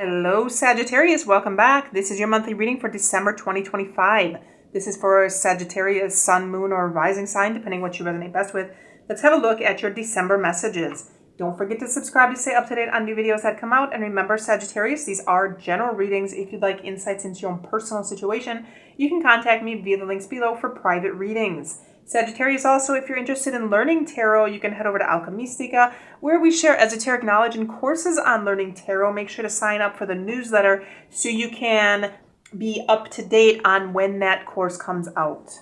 Hello, Sagittarius. Welcome back. This is your monthly reading for December 2025. This is for Sagittarius, sun, moon, or rising sign, depending what you resonate best with. Let's have a look at your December messages. Don't forget to subscribe to stay up to date on new videos that come out. And remember, Sagittarius, these are general readings. If you'd like insights into your own personal situation, you can contact me via the links below for private readings. Sagittarius, also, if you're interested in learning tarot, you can head over to Alkemystica, where we share esoteric knowledge and courses on learning tarot. Make sure to sign up for the newsletter so you can be up to date on when that course comes out.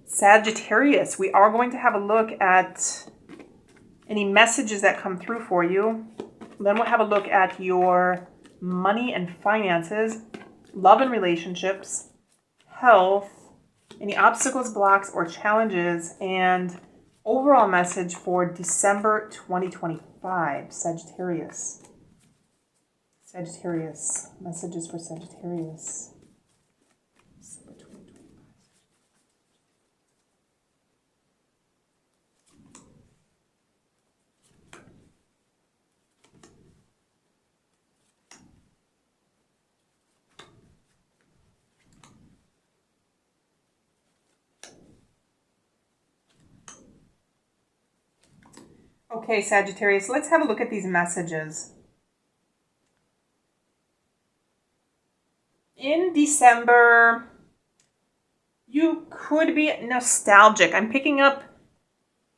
Sagittarius, we are going to have a look at any messages that come through for you. Then we'll have a look at your money and finances, love and relationships, health, any obstacles, blocks, or challenges, and overall message for December 2025. Sagittarius. Sagittarius. Messages for Sagittarius. December 2025. Okay, Sagittarius, let's have a look at these messages. In December, you could be nostalgic. I'm picking up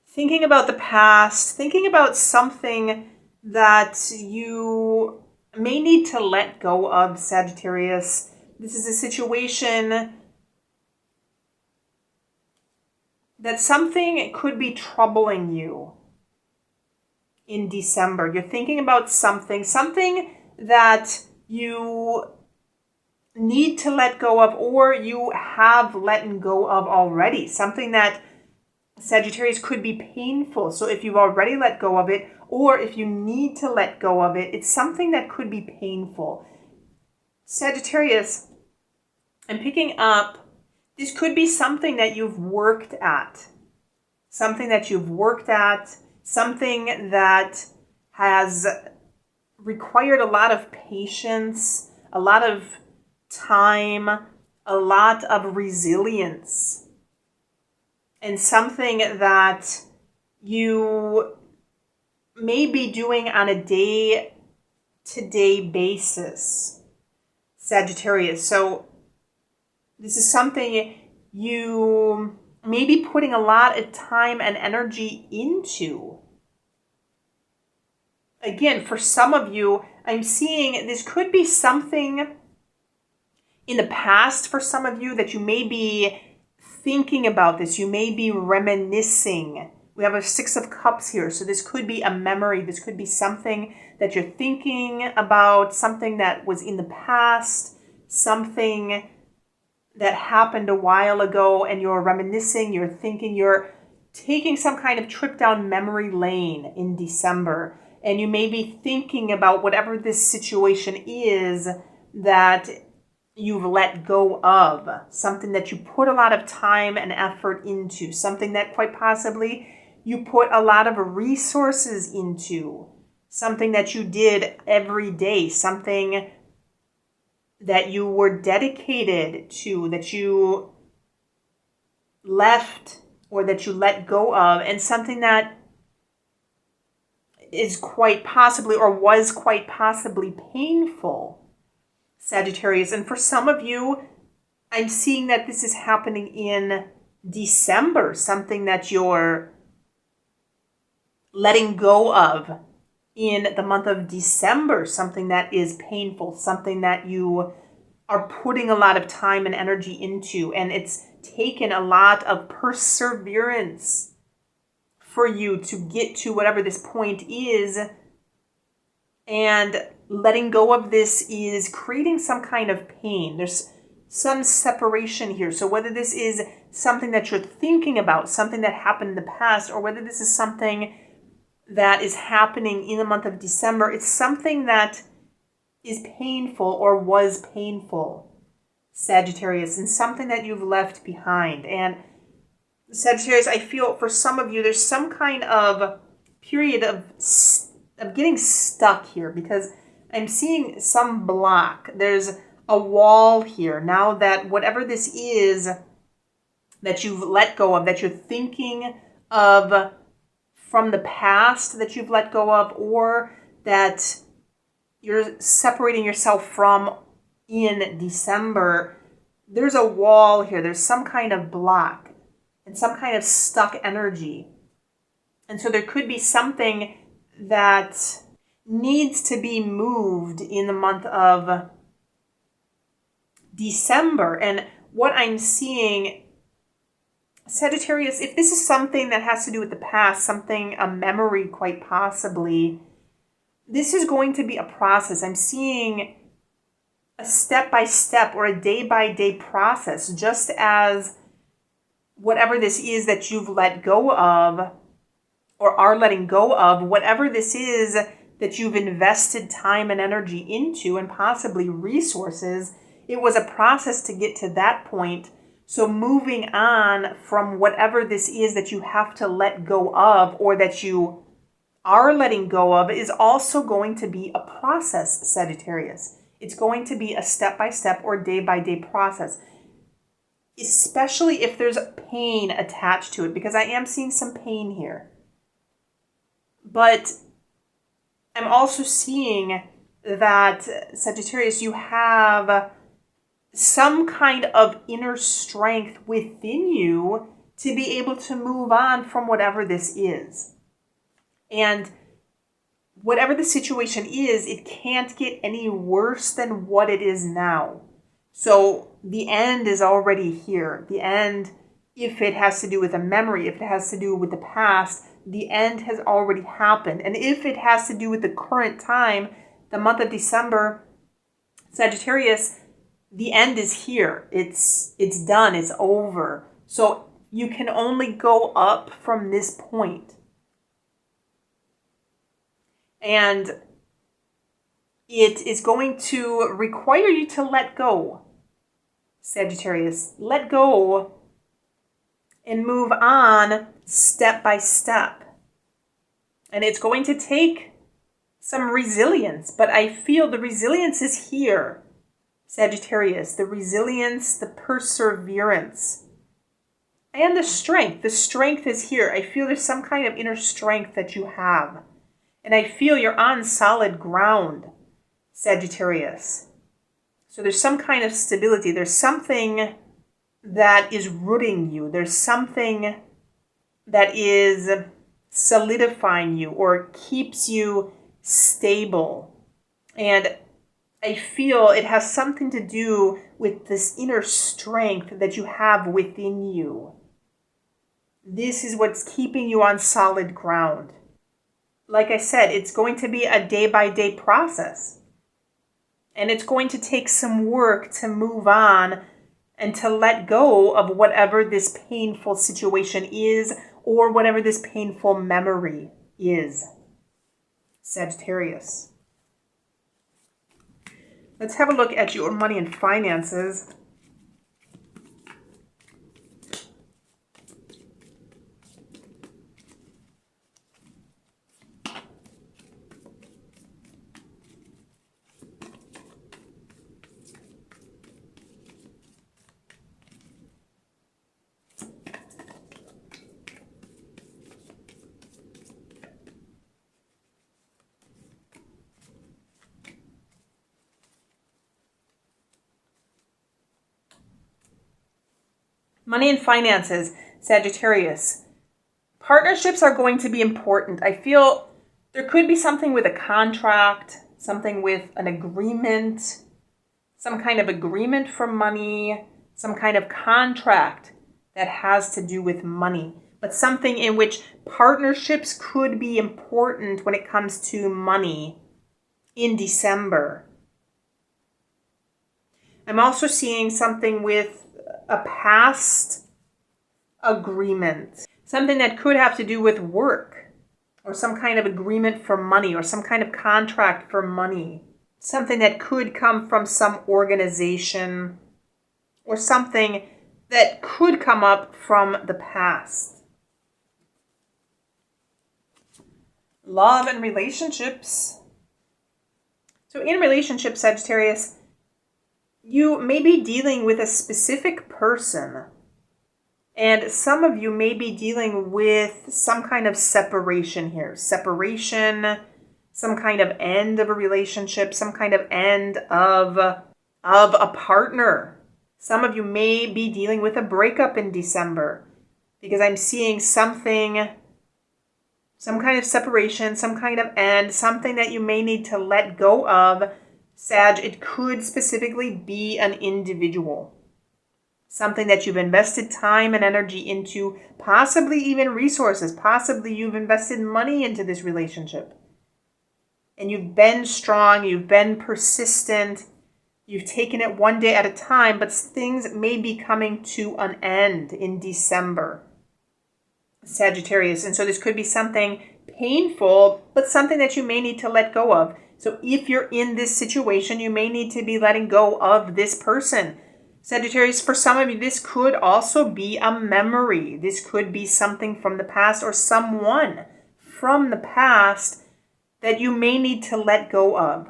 thinking about the past, thinking about something that you may need to let go of, Sagittarius. This is a situation that something could be troubling you. In December, you're thinking about something that you need to let go of, or you have let go of already. Something that, Sagittarius, could be painful. So if you've already let go of it, or if you need to let go of it, it's something that could be painful. Sagittarius, I'm picking up, this could be something that you've worked at. Something that you've worked at. Something that has required a lot of patience, a lot of time, a lot of resilience, and something that you may be doing on a day-to-day basis, Sagittarius. So this is something you may be putting a lot of time and energy into. Again, for some of you, I'm seeing this could be something in the past for some of you that you may be thinking about this. You may be reminiscing. We have a Six of Cups here. So this could be a memory. This could be something that you're thinking about, something that was in the past, something that happened a while ago, and you're reminiscing, you're thinking, you're taking some kind of trip down memory lane in December. And you may be thinking about whatever this situation is that you've let go of, something that you put a lot of time and effort into, something that quite possibly you put a lot of resources into, something that you did every day, something that you were dedicated to, that you left or that you let go of, and something that is quite possibly or was quite possibly painful, Sagittarius. And for some of you, I'm seeing that this is happening in December, something that you're letting go of in the month of December, something that is painful, something that you are putting a lot of time and energy into, and it's taken a lot of perseverance for you to get to whatever this point is, and letting go of this is creating some kind of pain. There's some separation here. So whether this is something that you're thinking about, something that happened in the past, or whether this is something that is happening in the month of December, it's something that is painful or was painful, Sagittarius, and something that you've left behind. And Sagittarius, I feel for some of you, there's some kind of period of getting stuck here, because I'm seeing some block. There's a wall here. Now that whatever this is that you've let go of, that you're thinking of from the past that you've let go of, or that you're separating yourself from in December, there's a wall here. There's some kind of block and some kind of stuck energy. And so there could be something that needs to be moved in the month of December. And what I'm seeing, Sagittarius, if this is something that has to do with the past, a memory quite possibly, this is going to be a process. I'm seeing a step-by-step or a day-by-day process, just as whatever this is that you've let go of or are letting go of, whatever this is that you've invested time and energy into and possibly resources, it was a process to get to that point. So moving on from whatever this is that you have to let go of or that you are letting go of is also going to be a process, Sagittarius. It's going to be a step-by-step or day-by-day process, especially if there's pain attached to it, because I am seeing some pain here. But I'm also seeing that, Sagittarius, you have some kind of inner strength within you to be able to move on from whatever this is. And whatever the situation is, it can't get any worse than what it is now. So the end is already here. The end, if it has to do with a memory, if it has to do with the past, the end has already happened. And if it has to do with the current time, the month of December, Sagittarius, the end is here. It's done. It's over. So you can only go up from this point. And it is going to require you to let go, Sagittarius. Let go and move on step by step. And it's going to take some resilience, but I feel the resilience is here, Sagittarius. The resilience, the perseverance, and the strength. The strength is here. I feel there's some kind of inner strength that you have. And I feel you're on solid ground, Sagittarius. So there's some kind of stability. There's something that is rooting you. There's something that is solidifying you or keeps you stable. And I feel it has something to do with this inner strength that you have within you. This is what's keeping you on solid ground. Like I said, it's going to be a day-by-day process. And it's going to take some work to move on and to let go of whatever this painful situation is or whatever this painful memory is, Sagittarius. Let's have a look at your money and finances. Money and finances, Sagittarius. Partnerships are going to be important. I feel there could be something with a contract, something with an agreement, some kind of agreement for money, some kind of contract that has to do with money, but something in which partnerships could be important when it comes to money in December. I'm also seeing something with a past agreement, something that could have to do with work or some kind of agreement for money or some kind of contract for money, something that could come from some organization or something that could come up from the past. Love and relationships. So in relationship, Sagittarius, you may be dealing with a specific person. And some of you may be dealing with some kind of separation here. Separation, some kind of end of a relationship, some kind of end of a partner. Some of you may be dealing with a breakup in December, because I'm seeing something, some kind of separation, some kind of end, something that you may need to let go of. Sag, it could specifically be an individual. Something that you've invested time and energy into, possibly even resources, possibly you've invested money into this relationship. And you've been strong, you've been persistent, you've taken it one day at a time, but things may be coming to an end in December, Sagittarius. And so this could be something painful, but something that you may need to let go of. So if you're in this situation, you may need to be letting go of this person. Sagittarius, for some of you, this could also be a memory. This could be something from the past or someone from the past that you may need to let go of.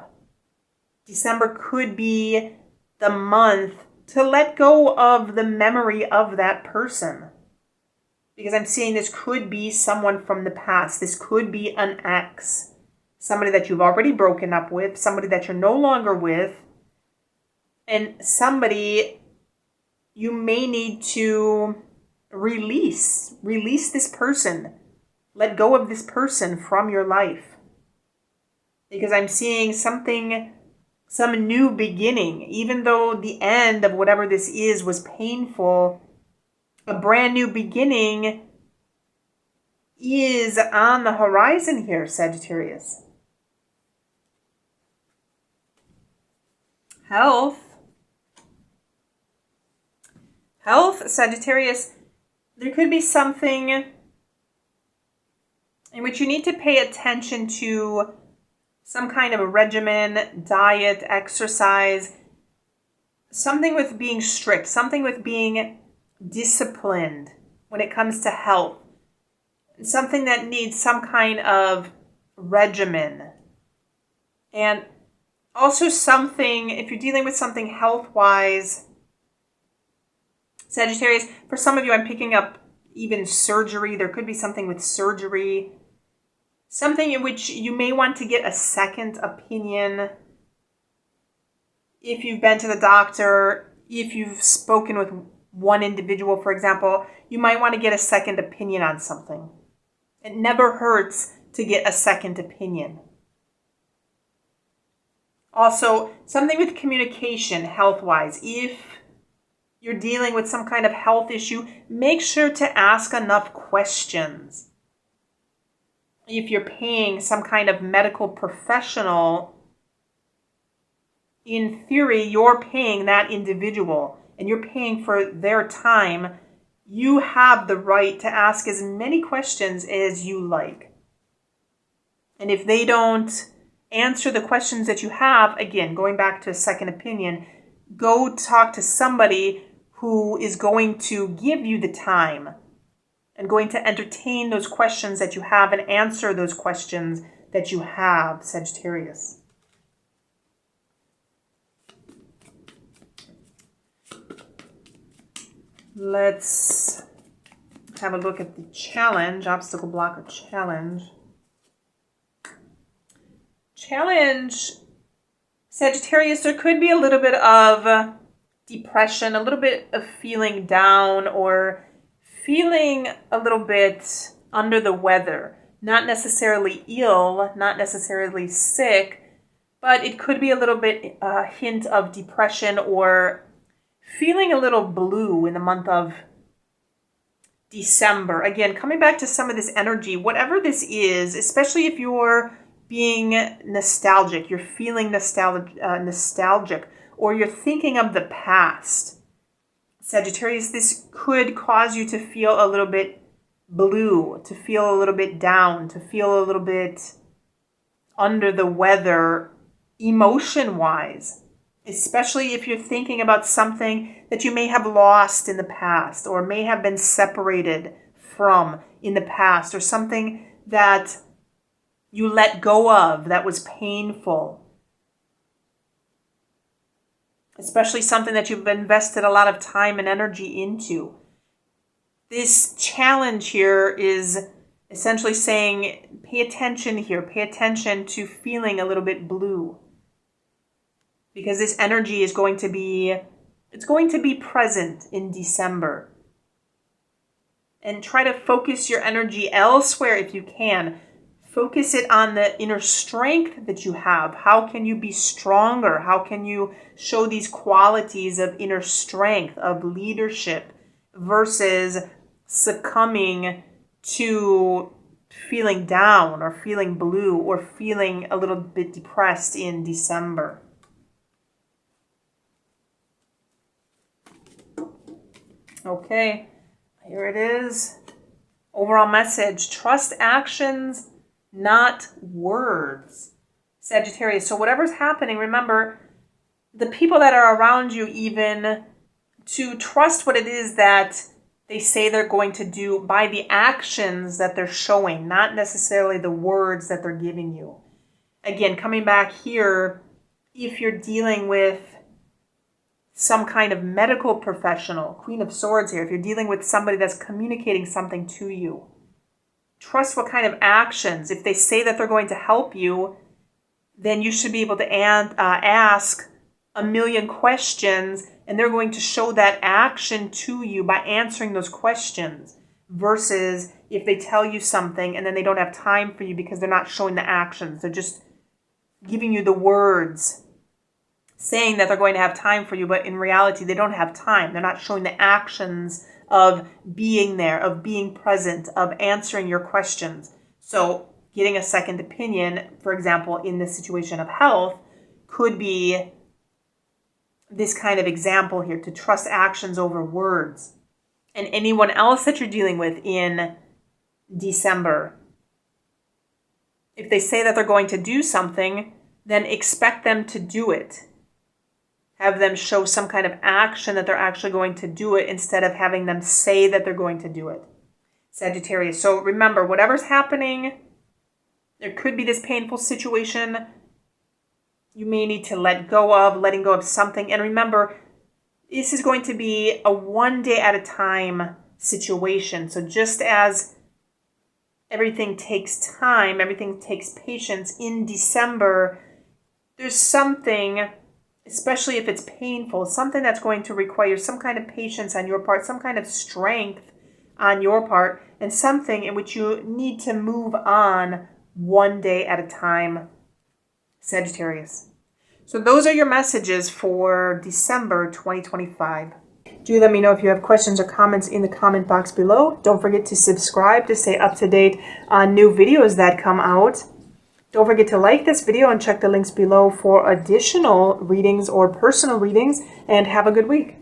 December could be the month to let go of the memory of that person. Because I'm seeing this could be someone from the past. This could be an ex. Somebody that you've already broken up with. Somebody that you're no longer with. And somebody you may need to release. Release this person. Let go of this person from your life. Because I'm seeing something, some new beginning. Even though the end of whatever this is was painful, a brand new beginning is on the horizon here, Sagittarius. Health, Sagittarius, there could be something in which you need to pay attention to some kind of a regimen, diet, exercise, something with being strict, something with being disciplined when it comes to health, something that needs some kind of regimen. And also something, if you're dealing with something health-wise, Sagittarius, for some of you, I'm picking up even surgery. There could be something with surgery. Something in which you may want to get a second opinion. If you've been to the doctor, if you've spoken with one individual, for example, you might want to get a second opinion on something. It never hurts to get a second opinion. Also, something with communication, health-wise. If you're dealing with some kind of health issue, make sure to ask enough questions. If you're paying some kind of medical professional, in theory, you're paying that individual and you're paying for their time. You have the right to ask as many questions as you like. And if they don't answer the questions that you have, again, going back to a second opinion, go talk to somebody who is going to give you the time and going to entertain those questions that you have and answer those questions that you have, Sagittarius. Let's have a look at the challenge, obstacle blocker challenge. Challenge, Sagittarius, there could be a little bit of depression, a little bit of feeling down or feeling a little bit under the weather. Not necessarily ill, not necessarily sick, but it could be a little bit a hint of depression or feeling a little blue in the month of December. Again, coming back to some of this energy, whatever this is, especially if you're being nostalgic, you're feeling nostalgic, or you're thinking of the past. Sagittarius, this could cause you to feel a little bit blue, to feel a little bit down, to feel a little bit under the weather emotion-wise, especially if you're thinking about something that you may have lost in the past or may have been separated from in the past, or something that you let go of that was painful. especially something that you've invested a lot of time and energy into. This challenge here is essentially saying, pay attention here, pay attention to feeling a little bit blue. Because this energy is going to be, it's going to be present in December. And try to focus your energy elsewhere if you can. Focus it on the inner strength that you have. How can you be stronger? How can you show these qualities of inner strength, of leadership, versus succumbing to feeling down or feeling blue or feeling a little bit depressed in December. Okay, here it is. Overall message: trust actions, not words. Sagittarius. So whatever's happening, remember, the people that are around you, even to trust what it is that they say they're going to do by the actions that they're showing, not necessarily the words that they're giving you. Again, coming back here, if you're dealing with some kind of medical professional, Queen of Swords here, if you're dealing with somebody that's communicating something to you, trust what kind of actions. If they say that they're going to help you, then you should be able to ask a million questions, and they're going to show that action to you by answering those questions, versus if they tell you something and then they don't have time for you because they're not showing the actions. They're just giving you the words, saying that they're going to have time for you, but in reality, they don't have time. They're not showing the actions of being there, of being present, of answering your questions. So getting a second opinion, for example, in this situation of health, could be this kind of example here, to trust actions over words. And anyone else that you're dealing with in December, if they say that they're going to do something, then expect them to do it. Have them show some kind of action that they're actually going to do it, instead of having them say that they're going to do it. Sagittarius. So remember, whatever's happening, there could be this painful situation you may need to letting go of something. And remember, this is going to be a one day at a time situation. So just as everything takes time, everything takes patience, in December, there's something, especially if it's painful, something that's going to require some kind of patience on your part, some kind of strength on your part, and something in which you need to move on one day at a time, Sagittarius. So those are your messages for December 2025. Do let me know if you have questions or comments in the comment box below. Don't forget to subscribe to stay up to date on new videos that come out. Don't forget to like this video and check the links below for additional readings or personal readings, and have a good week.